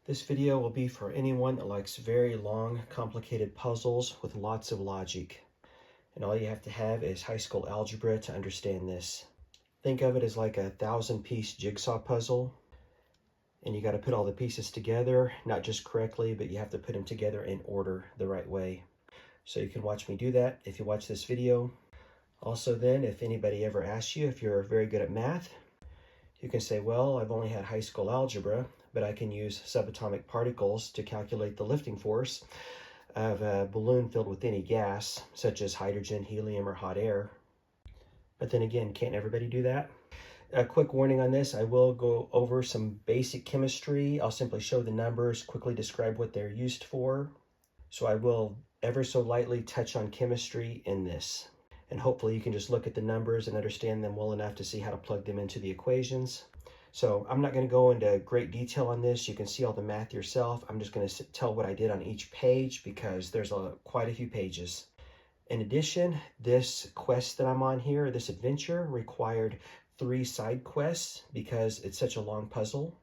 This video will be for anyone that likes very long, complicated puzzles with lots of logic. And all you have to have is high school algebra to understand this. Think of it as like a 1,000-piece jigsaw puzzle. And you got to put all the pieces together, not just correctly, but you have to put them together in order the right way. So you can watch me do that if you watch this video. Also then, if anybody ever asks you if you're very good at math, you can say, well, I've only had high school algebra, but I can use subatomic particles to calculate the lifting force of a balloon filled with any gas, such as hydrogen, helium, or hot air. But then again, can't everybody do that? A quick warning on this, I will go over some basic chemistry. I'll simply show the numbers, quickly describe what they're used for. So I will ever so lightly touch on chemistry in this. And hopefully you can just look at the numbers and understand them well enough to see how to plug them into the equations. So I'm not going to go into great detail on this. You can see all the math yourself. I'm just going to tell what I did on each page because there's quite a few pages. In addition, this quest that I'm on here, this adventure, required 3 side quests because it's such a long puzzle.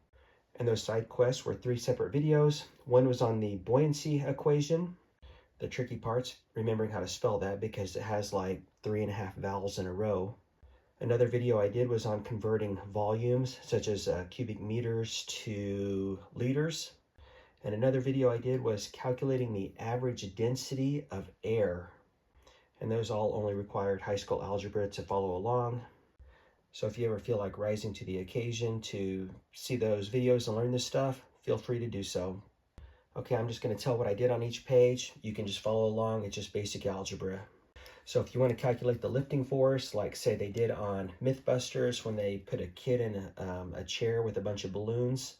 And those side quests were 3 separate videos. One was on the buoyancy equation. The tricky part's remembering how to spell that because it has like 3.5 vowels in a row. Another video I did was on converting volumes such as cubic meters to liters. And another video I did was calculating the average density of air. And those all only required high school algebra to follow along. So if you ever feel like rising to the occasion to see those videos and learn this stuff, feel free to do so. Okay, I'm just going to tell what I did on each page. You can just follow along. It's just basic algebra. So if you want to calculate the lifting force, like say they did on Mythbusters when they put a kid in a chair with a bunch of balloons.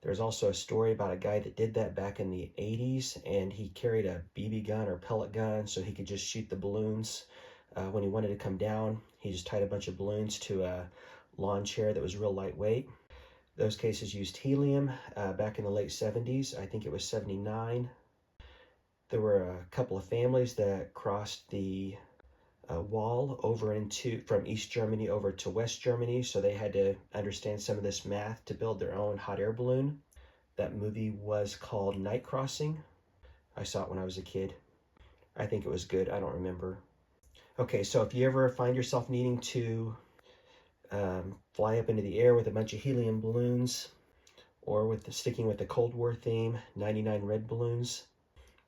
There's also a story about a guy that did that back in the 80s, and he carried a BB gun or pellet gun so he could just shoot the balloons. When he wanted to come down, he just tied a bunch of balloons to a lawn chair that was real lightweight. Those cases used helium back in the late 70s. I think it was 79. There were a couple of families that crossed the wall over from East Germany over to West Germany, so they had to understand some of this math to build their own hot air balloon. That movie was called Night Crossing. I saw it when I was a kid. I think it was good. I don't remember. Okay, so if you ever find yourself needing to fly up into the air with a bunch of helium balloons, or sticking with the Cold War theme, 99 red balloons,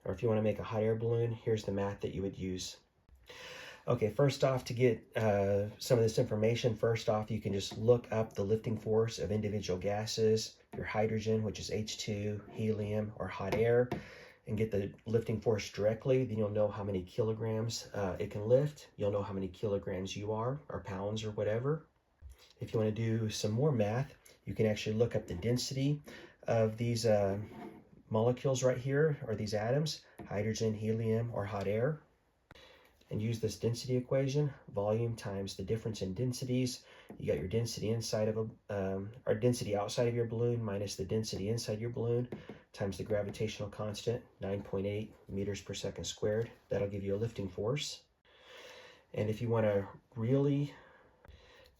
or if you want to make a hot air balloon, here's the math that you would use. Okay, first off, to get some of this information, first off, you can just look up the lifting force of individual gases, your hydrogen, which is H2, helium, or hot air, and get the lifting force directly. Then you'll know how many kilograms it can lift. You'll know how many kilograms you are, or pounds, or whatever. If you want to do some more math, you can actually look up the density of these molecules right here, or these atoms, hydrogen, helium, or hot air, and use this density equation, volume times the difference in densities. You got your density inside of or density outside of your balloon minus the density inside your balloon times the gravitational constant, 9.8 meters per second squared. That'll give you a lifting force. And if you want to really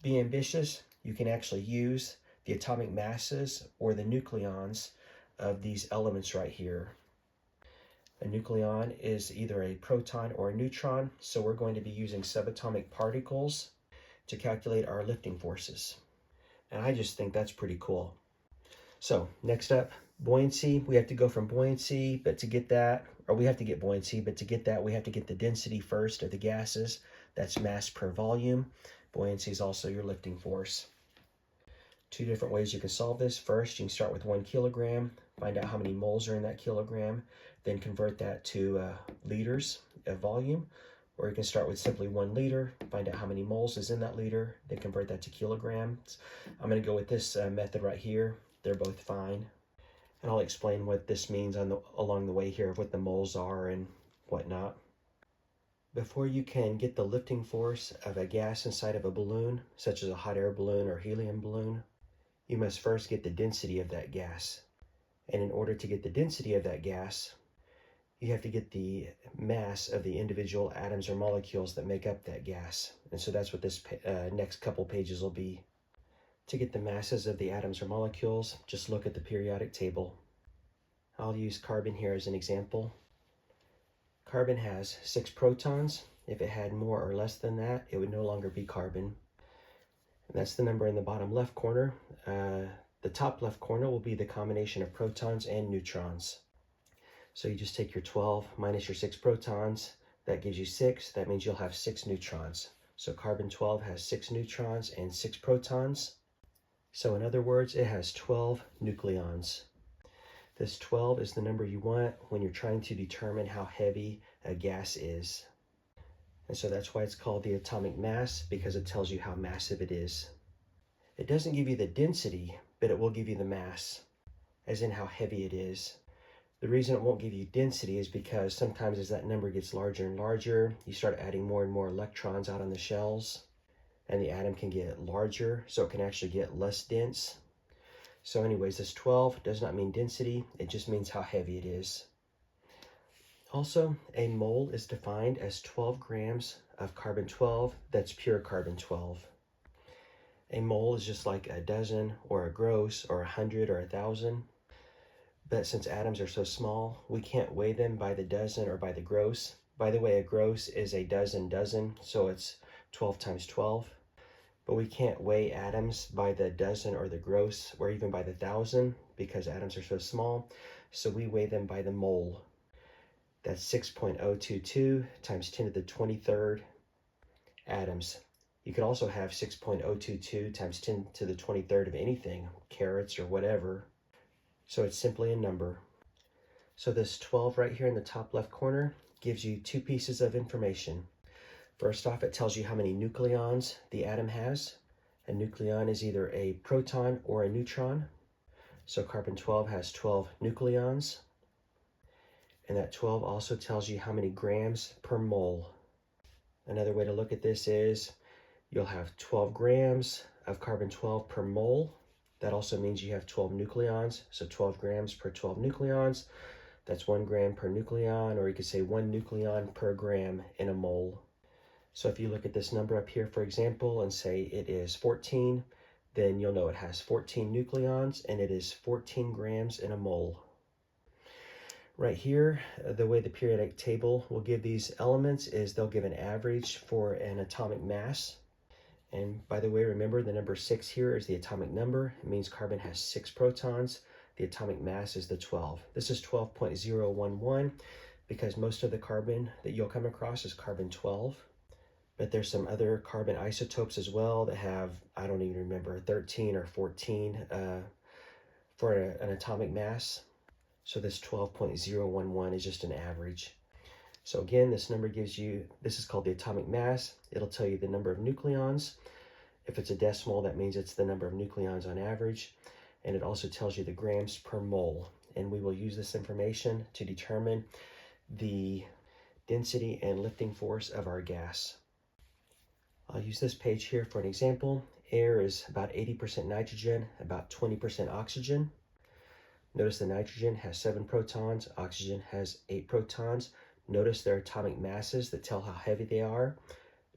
be ambitious, you can actually use the atomic masses or the nucleons of these elements right here. A nucleon is either a proton or a neutron, so we're going to be using subatomic particles to calculate our lifting forces. And I just think that's pretty cool. So next up, buoyancy. We have to go from buoyancy, but to get that, or we have to get buoyancy, but to get that, we have to get the density first of the gases. That's mass per volume. Buoyancy is also your lifting force. 2 different ways you can solve this. First, you can start with 1 kilogram, find out how many moles are in that kilogram, then convert that to liters of volume. Or you can start with simply 1 liter, find out how many moles is in that liter, then convert that to kilograms. I'm going to go with this method right here. They're both fine. And I'll explain what this means along the way here of what the moles are and whatnot. Before you can get the lifting force of a gas inside of a balloon, such as a hot air balloon or helium balloon, you must first get the density of that gas. And in order to get the density of that gas, you have to get the mass of the individual atoms or molecules that make up that gas. And so that's what this next couple pages will be. To get the masses of the atoms or molecules, just look at the periodic table. I'll use carbon here as an example. Carbon has 6 protons. If it had more or less than that, it would no longer be carbon. And that's the number in the bottom left corner. The top left corner will be the combination of protons and neutrons. So you just take your 12 minus your 6 protons. That gives you 6. That means you'll have 6 neutrons. So carbon 12 has 6 neutrons and 6 protons. So in other words, it has 12 nucleons. This 12 is the number you want when you're trying to determine how heavy a gas is. And so that's why it's called the atomic mass, because it tells you how massive it is. It doesn't give you the density, but it will give you the mass, as in how heavy it is. The reason it won't give you density is because sometimes as that number gets larger and larger, you start adding more and more electrons out on the shells, and the atom can get larger, so it can actually get less dense. So anyways, this 12 does not mean density, it just means how heavy it is. Also, a mole is defined as 12 grams of carbon 12 that's pure carbon 12. A mole is just like a dozen or a gross or 100 or 1,000. But since atoms are so small, we can't weigh them by the dozen or by the gross. By the way, a gross is a dozen, so it's 12 times 12. But we can't weigh atoms by the dozen or the gross or even by the 1,000 because atoms are so small. So we weigh them by the mole. That's 6.022 times 10 to the 23rd atoms. You could also have 6.022 times 10 to the 23rd of anything, carrots or whatever. So it's simply a number. So this 12 right here in the top left corner gives you 2 pieces of information. First off, it tells you how many nucleons the atom has. A nucleon is either a proton or a neutron. So carbon 12 has 12 nucleons. And that 12 also tells you how many grams per mole. Another way to look at this is you'll have 12 grams of carbon 12 per mole. That also means you have 12 nucleons, so 12 grams per 12 nucleons. That's 1 gram per nucleon, or you could say 1 nucleon per gram in a mole. So if you look at this number up here, for example, and say it is 14, then you'll know it has 14 nucleons, and it is 14 grams in a mole. Right here, the way the periodic table will give these elements is they'll give an average for an atomic mass. And by the way, remember the number 6 here is the atomic number. It means carbon has 6 protons. The atomic mass is the 12. This is 12.011 because most of the carbon that you'll come across is carbon 12. But there's some other carbon isotopes as well that have, I don't even remember, 13 or 14 for an atomic mass. So this 12.011 is just an average. So again, this number gives you, this is called the atomic mass. It'll tell you the number of nucleons. If it's a decimal, that means it's the number of nucleons on average. And it also tells you the grams per mole. And we will use this information to determine the density and lifting force of our gas. I'll use this page here for an example. Air is about 80% nitrogen, about 20% oxygen. Notice the nitrogen has 7 protons, oxygen has 8 protons. Notice their atomic masses that tell how heavy they are.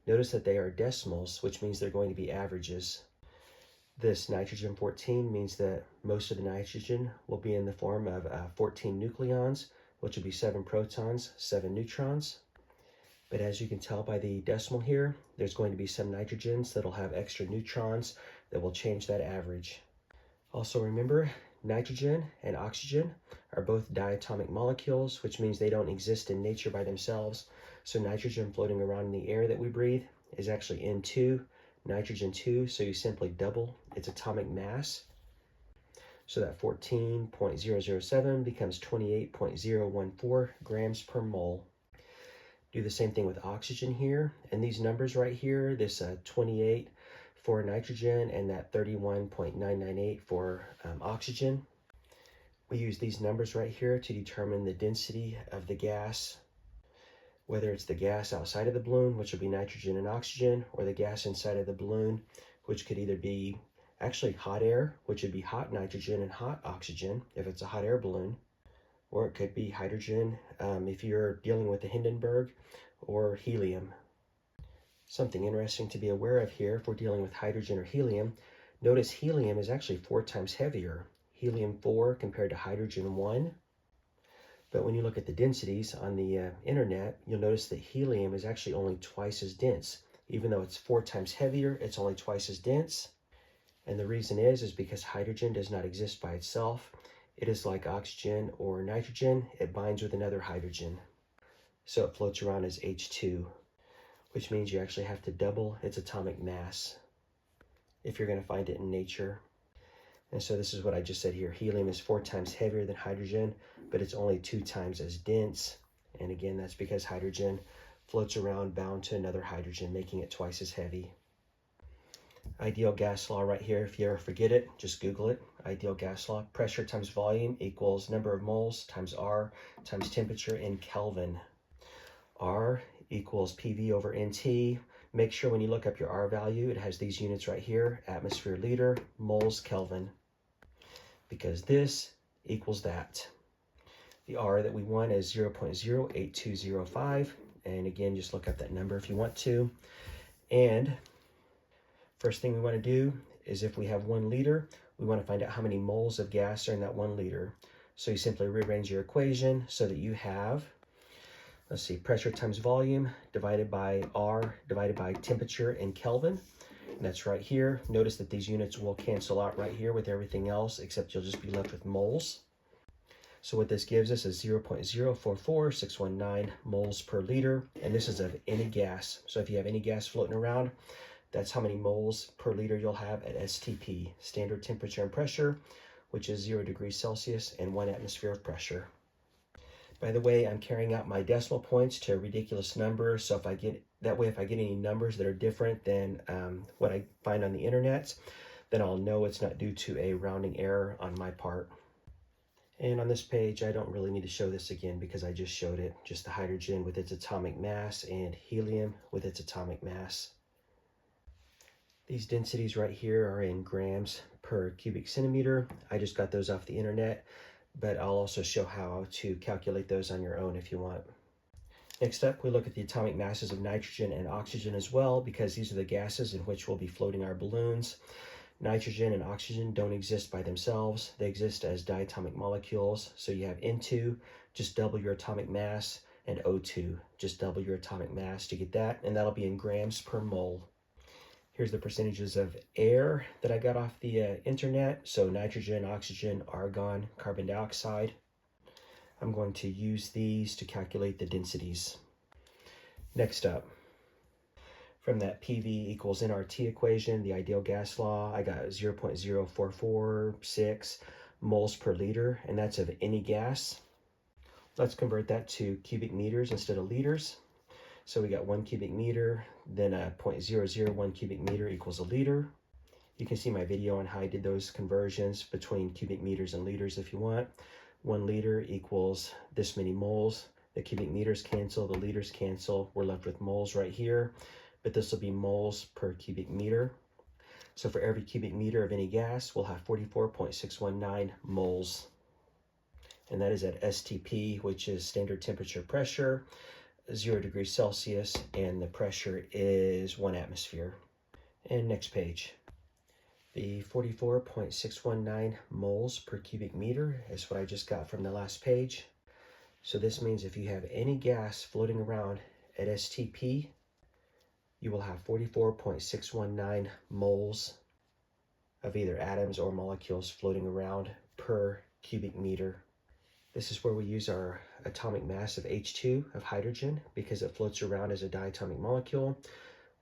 Notice that they are decimals, which means they're going to be averages. This nitrogen 14 means that most of the nitrogen will be in the form of 14 nucleons, which will be 7 protons, 7 neutrons. But as you can tell by the decimal here, there's going to be some nitrogens that'll have extra neutrons that will change that average. Also remember, nitrogen and oxygen are both diatomic molecules, which means they don't exist in nature by themselves. So nitrogen floating around in the air that we breathe is actually N2, nitrogen 2, so you simply double its atomic mass. So that 14.007 becomes 28.014 grams per mole. Do the same thing with oxygen here, and these numbers right here, this 28 for nitrogen and that 31.998 for oxygen. We use these numbers right here to determine the density of the gas, whether it's the gas outside of the balloon, which would be nitrogen and oxygen, or the gas inside of the balloon, which could either be actually hot air, which would be hot nitrogen and hot oxygen if it's a hot air balloon, or it could be hydrogen if you're dealing with the Hindenburg, or helium. Something interesting to be aware of here if we're dealing with hydrogen or helium, notice helium is actually 4 times heavier. Helium 4 compared to hydrogen 1. But when you look at the densities on the internet, you'll notice that helium is actually only twice as dense. Even though it's 4 times heavier, it's only twice as dense. And the reason is because hydrogen does not exist by itself. It is like oxygen or nitrogen. It binds with another hydrogen. So it floats around as H2, which means you actually have to double its atomic mass if you're going to find it in nature. And so this is what I just said here. Helium is 4 times heavier than hydrogen, but it's only 2 times as dense. And again, that's because hydrogen floats around bound to another hydrogen, making it twice as heavy. Ideal gas law right here. If you ever forget it, just Google it. Ideal gas law. Pressure times volume equals number of moles times R times temperature in Kelvin. R equals PV over NT. Make sure when you look up your R value, it has these units right here, atmosphere liter, moles Kelvin, because this equals that. The R that we want is 0.08205, and again, just look up that number if you want to. And first thing we want to do is if we have 1 liter, we want to find out how many moles of gas are in that 1 liter. So you simply rearrange your equation so that you have, let's see, pressure times volume divided by R divided by temperature in Kelvin. And that's right here. Notice that these units will cancel out right here with everything else, except you'll just be left with moles. So what this gives us is 0.044619 moles per liter. And this is of any gas. So if you have any gas floating around, that's how many moles per liter you'll have at STP, standard temperature and pressure, which is 0 degrees Celsius and 1 atmosphere of pressure. By the way, I'm carrying out my decimal points to a ridiculous number, so if I get any numbers that are different than what I find on the internet, then I'll know it's not due to a rounding error on my part. And on this page, I don't really need to show this again because I just showed it, just the hydrogen with its atomic mass and helium with its atomic mass. These densities right here are in grams per cubic centimeter. I just got those off the internet, but I'll also show how to calculate those on your own if you want. Next up, we look at the atomic masses of nitrogen and oxygen as well, because these are the gases in which we'll be floating our balloons. Nitrogen and oxygen don't exist by themselves. They exist as diatomic molecules. So you have N2, just double your atomic mass, and O2, just double your atomic mass to get that, and that'll be in grams per mole. Here's the percentages of air that I got off the internet. So nitrogen, oxygen, argon, carbon dioxide. I'm going to use these to calculate the densities. Next up, from that PV equals nRT equation, the ideal gas law, I got 0.0446 moles per liter, and that's of any gas. Let's convert that to cubic meters instead of liters. So we got 1 cubic meter, then 0.001 cubic meter equals a liter. You can see my video on how I did those conversions between cubic meters and liters if you want. 1 liter equals this many moles. The cubic meters cancel, the liters cancel. We're left with moles right here, but this will be moles per cubic meter. So for every cubic meter of any gas, we'll have 44.619 moles. And that is at STP, which is standard temperature pressure, 0 degrees Celsius, and the pressure is 1 atmosphere. And next page. The 44.619 moles per cubic meter is what I just got from the last page. So this means if you have any gas floating around at STP, you will have 44.619 moles of either atoms or molecules floating around per cubic meter. This is where we use our atomic mass of H2 of hydrogen because it floats around as a diatomic molecule.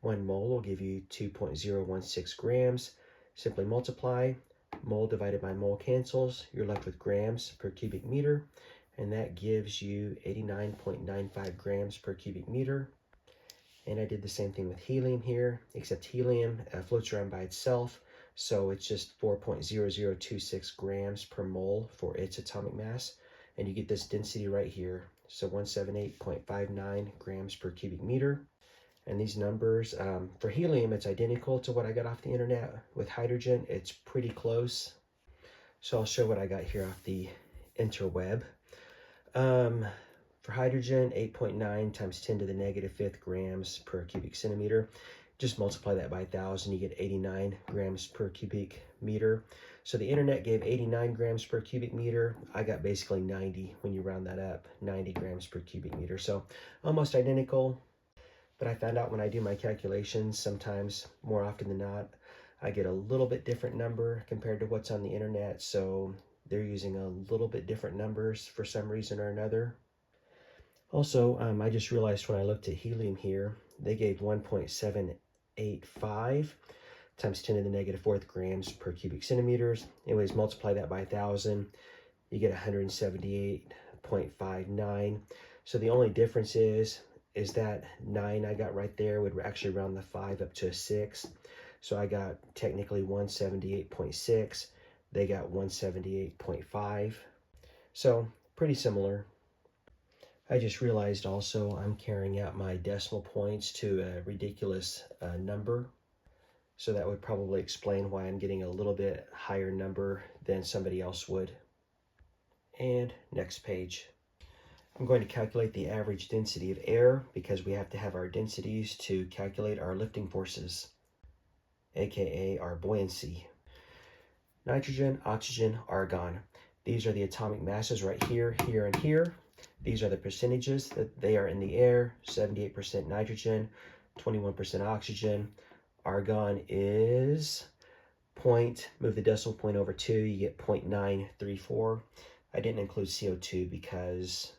1 mole will give you 2.016 grams. Simply multiply, mole divided by mole cancels. You're left with grams per cubic meter, and that gives you 89.95 grams per cubic meter. And I did the same thing with helium here, except helium floats around by itself, so it's just 4.0026 grams per mole for its atomic mass. And you get this density right here, so 178.59 grams per cubic meter. And these numbers, for helium, it's identical to what I got off the internet. With hydrogen, it's pretty close. So I'll show what I got here off the interweb. For hydrogen, 8.9 times 10 to the negative 5th grams per cubic centimeter. Just multiply that by 1,000, you get 89 grams per cubic meter. So the internet gave 89 grams per cubic meter. I got basically 90 when you round that up, 90 grams per cubic meter. So almost identical, but I found out when I do my calculations, sometimes more often than not, I get a little bit different number compared to what's on the internet. So they're using a little bit different numbers for some reason or another. Also, I just realized when I looked at helium here, they gave 1.785 times 10 to the negative fourth grams per cubic centimeters. Anyways, multiply that by 1,000, you get 178.59. So the only difference is that 9 I got right there would actually round the 5 up to a 6. So I got technically 178.6. They got 178.5. So pretty similar. I just realized also I'm carrying out my decimal points to a ridiculous number. So that would probably explain why I'm getting a little bit higher number than somebody else would. And next page. I'm going to calculate the average density of air because we have to have our densities to calculate our lifting forces, aka our buoyancy. Nitrogen, oxygen, argon. These are the atomic masses right here, here, and here. These are the percentages that they are in the air. 78% nitrogen, 21% oxygen. Argon is move the decimal point over 2, you get 0.934. I didn't include CO2 because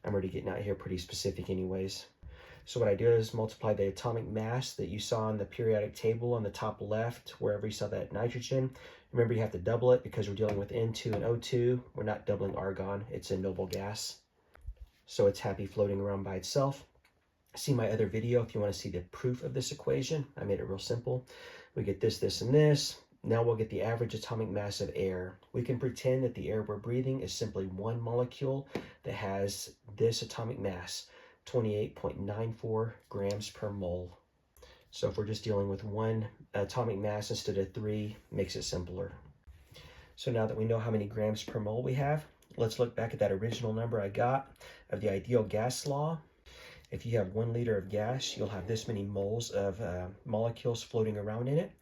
I'm already getting out here pretty specific anyways. So what I do is multiply the atomic mass that you saw in the periodic table on the top left, wherever you saw that nitrogen. Remember, you have to double it because we're dealing with N2 and O2. We're not doubling argon. It's a noble gas. So it's happy floating around by itself. See my other video if you want to see the proof of this equation. I made it real simple. We get this, this, and this. Now we'll get the average atomic mass of air. We can pretend that the air we're breathing is simply one molecule that has this atomic mass, 28.94 grams per mole. So if we're just dealing with one atomic mass instead of 3, makes it simpler. So now that we know how many grams per mole we have, let's look back at that original number I got of the ideal gas law. If you have 1 liter of gas, you'll have this many moles of molecules floating around in it.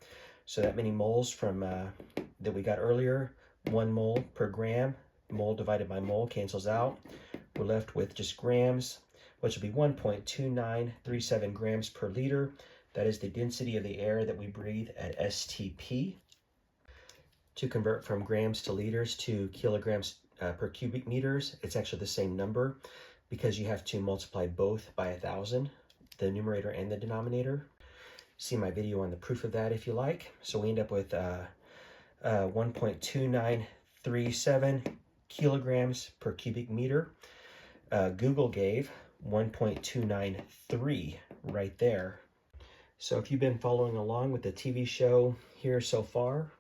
So that many moles from that we got earlier, 1 mole per gram, mole divided by mole cancels out. We're left with just grams, which will be 1.2937 grams per liter. That is the density of the air that we breathe at STP. To convert from grams to liters to kilograms per cubic meters, it's actually the same number because you have to multiply both by 1,000, the numerator and the denominator. See my video on the proof of that if you like. So we end up with 1.2937 kilograms per cubic meter. Google gave 1.293 right there. So if you've been following along with the TV show here so far,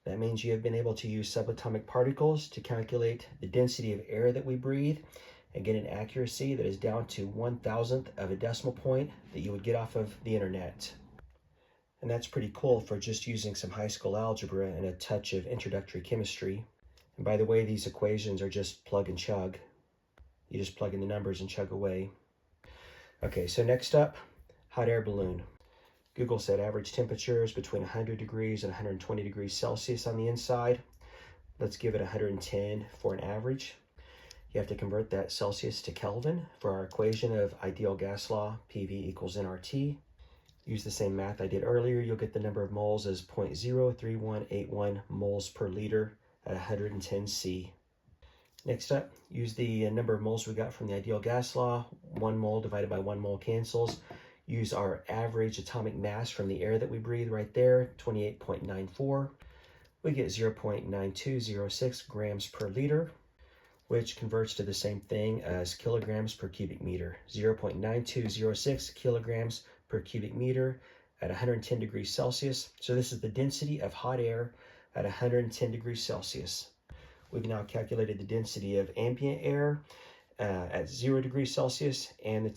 that means you have been able to use subatomic particles to calculate the density of air that we breathe and get an accuracy that is down to 1,000th of a decimal point that you would get off of the internet. And that's pretty cool for just using some high school algebra and a touch of introductory chemistry. And by the way, these equations are just plug and chug. You just plug in the numbers and chug away. Okay, so next up, hot air balloon. Google said average temperatures between 100 degrees and 120 degrees Celsius on the inside. Let's give it 110 for an average. You have to convert that Celsius to Kelvin for our equation of ideal gas law, PV equals nRT. Use the same math I did earlier. You'll get the number of moles as 0.03181 moles per liter at 110 C. Next up, use the number of moles we got from the ideal gas law. 1 mole divided by 1 mole cancels. Use our average atomic mass from the air that we breathe right there, 28.94. We get 0.9206 grams per liter, which converts to the same thing as kilograms per cubic meter. 0.9206 kilograms per cubic meter at 110 degrees Celsius. So this is the density of hot air at 110 degrees Celsius. We've now calculated the density of ambient air at 0 degrees Celsius and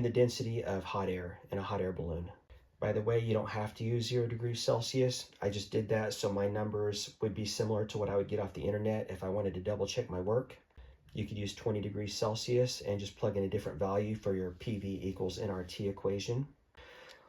the density of hot air in a hot air balloon. By the way, you don't have to use 0 degrees Celsius. I just did that so my numbers would be similar to what I would get off the internet if I wanted to double check my work. You could use 20 degrees Celsius and just plug in a different value for your PV equals nRT equation.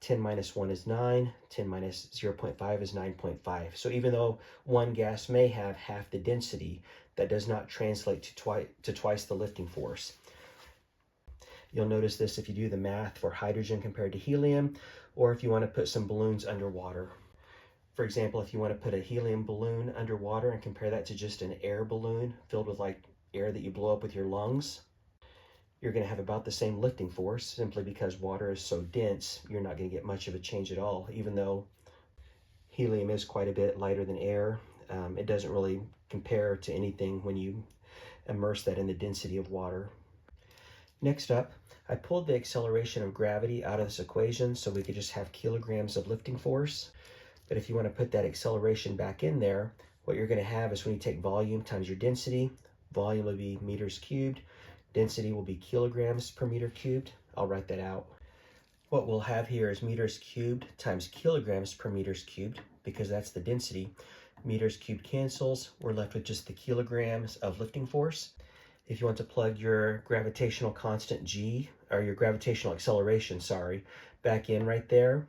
10 minus 1 is 9. 10 minus 0.5 is 9.5. So even though one gas may have half the density, that does not translate to twice the lifting force. You'll notice this if you do the math for hydrogen compared to helium, or if you want to put some balloons underwater. For example, if you want to put a helium balloon underwater and compare that to just an air balloon filled with like air that you blow up with your lungs, you're going to have about the same lifting force. Simply because water is so dense, you're not going to get much of a change at all. Even though helium is quite a bit lighter than air, it doesn't really compare to anything when you immerse that in the density of water. Next up, I pulled the acceleration of gravity out of this equation so we could just have kilograms of lifting force. But if you want to put that acceleration back in there, what you're going to have is when you take volume times your density, volume will be meters cubed, density will be kilograms per meter cubed. I'll write that out. What we'll have here is meters cubed times kilograms per meters cubed, because that's the density. Meters cubed cancels. We're left with just the kilograms of lifting force. If you want to plug your gravitational constant G, or your gravitational acceleration, sorry, back in right there,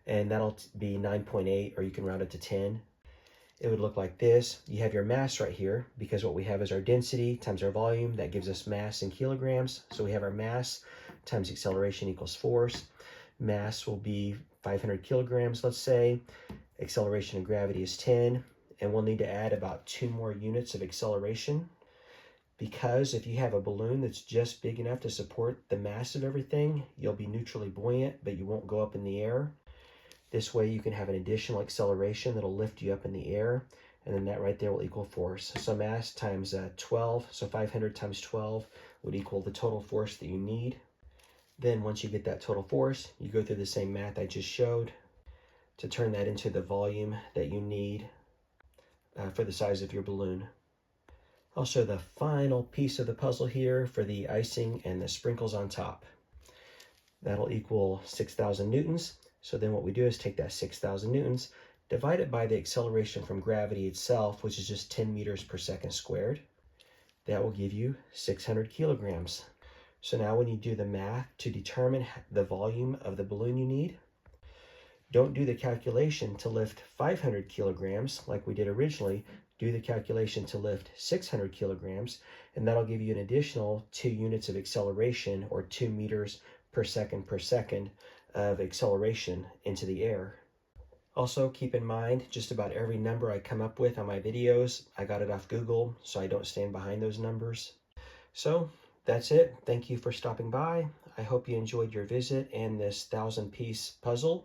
and that'll be 9.8, or you can round it to 10. It would look like this. You have your mass right here, because what we have is our density times our volume. That gives us mass in kilograms. So we have our mass times acceleration equals force. Mass will be 500 kilograms, let's say. Acceleration of gravity is 10. And we'll need to add about 2 more units of acceleration. Because if you have a balloon that's just big enough to support the mass of everything, you'll be neutrally buoyant, but you won't go up in the air. This way you can have an additional acceleration that'll lift you up in the air, and then that right there will equal force. So mass times 12, so 500 times 12 would equal the total force that you need. Then once you get that total force, you go through the same math I just showed to turn that into the volume that you need for the size of your balloon. I'll show the final piece of the puzzle here for the icing and the sprinkles on top. That'll equal 6,000 newtons. So then what we do is take that 6,000 newtons, divide it by the acceleration from gravity itself, which is just 10 meters per second squared. That will give you 600 kilograms. So now when you do the math to determine the volume of the balloon you need, don't do the calculation to lift 500 kilograms like we did originally. Do the calculation to lift 600 kilograms, and that'll give you an additional 2 units of acceleration, or 2 meters per second of acceleration into the air. Also keep in mind, just about every number I come up with on my videos, I got it off Google, so I don't stand behind those numbers. So that's it. Thank you for stopping by. I hope you enjoyed your visit and this 1,000-piece puzzle.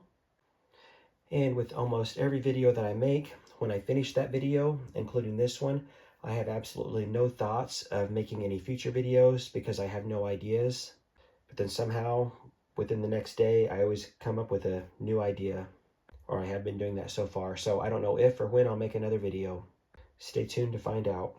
And with almost every video that I make, when I finish that video, including this one, I have absolutely no thoughts of making any future videos because I have no ideas. But then somehow, within the next day, I always come up with a new idea, or I have been doing that so far. So I don't know if or when I'll make another video. Stay tuned to find out.